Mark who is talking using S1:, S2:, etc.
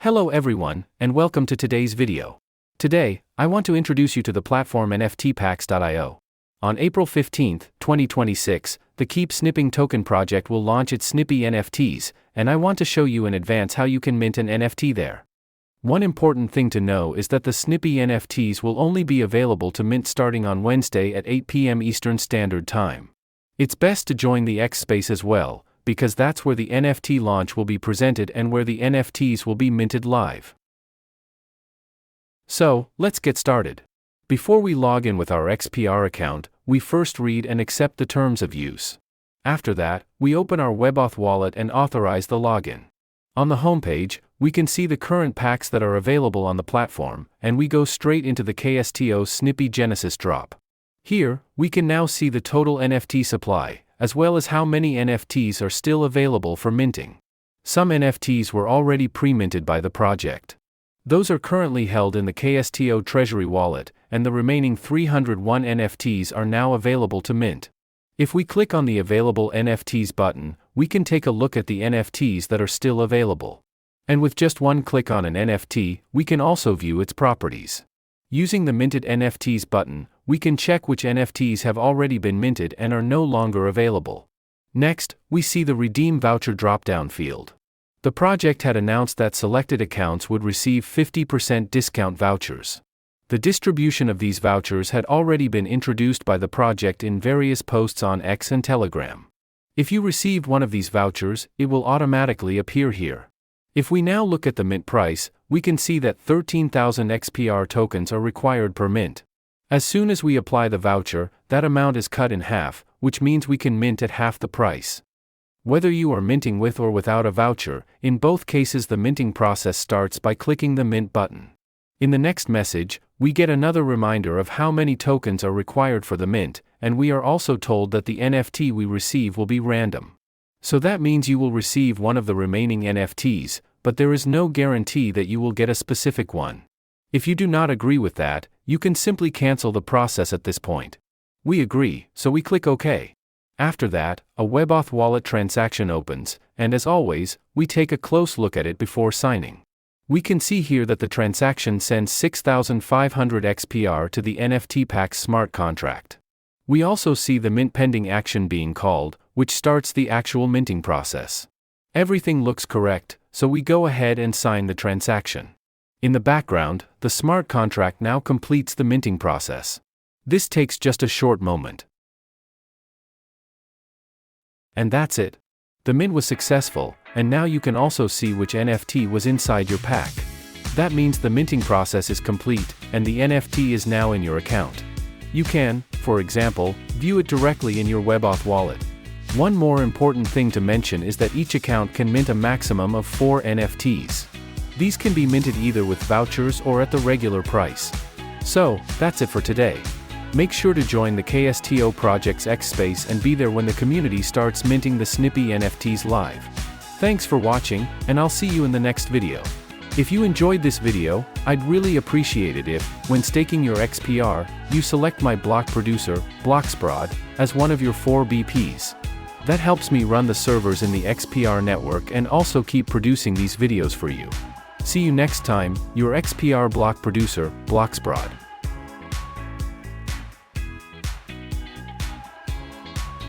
S1: Hello everyone, and welcome to today's video. Today, I want to introduce you to the platform NFTpacks.io. On April 15, 2026, the Keep Snipping token project will launch its Snippy NFTs, and I want to show you in advance how you can mint an NFT there. One important thing to know is that the Snippy NFTs will only be available to mint starting on Wednesday at 8 p.m. Eastern Standard Time. It's best to join the X space as well, because that's where the NFT launch will be presented and where the NFTs will be minted live. So, let's get started. Before we log in with our XPR account, we first read and accept the terms of use. After that, we open our WebAuth Wallet and authorize the login. On the homepage, we can see the current packs that are available on the platform, and we go straight into the KSTO Snippy Genesis drop. Here, we can now see the total NFT supply, as well as how many NFTs are still available for minting. Some NFTs were already pre-minted by the project. Those are currently held in the KSTO Treasury wallet, and the remaining 301 NFTs are now available to mint. If we click on the Available NFTs button, we can take a look at the NFTs that are still available. And with just one click on an NFT, we can also view its properties. Using the Minted NFTs button, we can check which NFTs have already been minted and are no longer available. Next, we see the Redeem Voucher drop-down field. The project had announced that selected accounts would receive 50% discount vouchers. The distribution of these vouchers had already been introduced by the project in various posts on X and Telegram. If you received one of these vouchers, it will automatically appear here. If we now look at the mint price, we can see that 13,000 XPR tokens are required per mint. As soon as we apply the voucher, that amount is cut in half, which means we can mint at half the price. Whether you are minting with or without a voucher, in both cases the minting process starts by clicking the mint button. In the next message, we get another reminder of how many tokens are required for the mint, and we are also told that the NFT we receive will be random. So that means you will receive one of the remaining NFTs, but there is no guarantee that you will get a specific one. If you do not agree with that, you can simply cancel the process at this point. We agree, so we click OK. After that, a WebAuth Wallet transaction opens, and as always, we take a close look at it before signing. We can see here that the transaction sends 6,500 XPR to the NFTpacks smart contract. We also see the mint pending action being called, which starts the actual minting process. Everything looks correct, so we go ahead and sign the transaction. In the background, the smart contract now completes the minting process. This takes just a short moment. And that's it. The mint was successful, and now you can also see which NFT was inside your pack. That means the minting process is complete, and the NFT is now in your account. You can, for example, view it directly in your WebAuth wallet. One more important thing to mention is that each account can mint a maximum of 4 NFTs. These can be minted either with vouchers or at the regular price. So, that's it for today. Make sure to join the KSTO Project's X space and be there when the community starts minting the Snippy NFTs live. Thanks for watching, and I'll see you in the next video. If you enjoyed this video, I'd really appreciate it if, when staking your XPR, you select my block producer, Bloxprod, as one of your 4 BPs. That helps me run the servers in the XPR network and also keep producing these videos for you. See you next time, your XPR block producer, Bloxprod.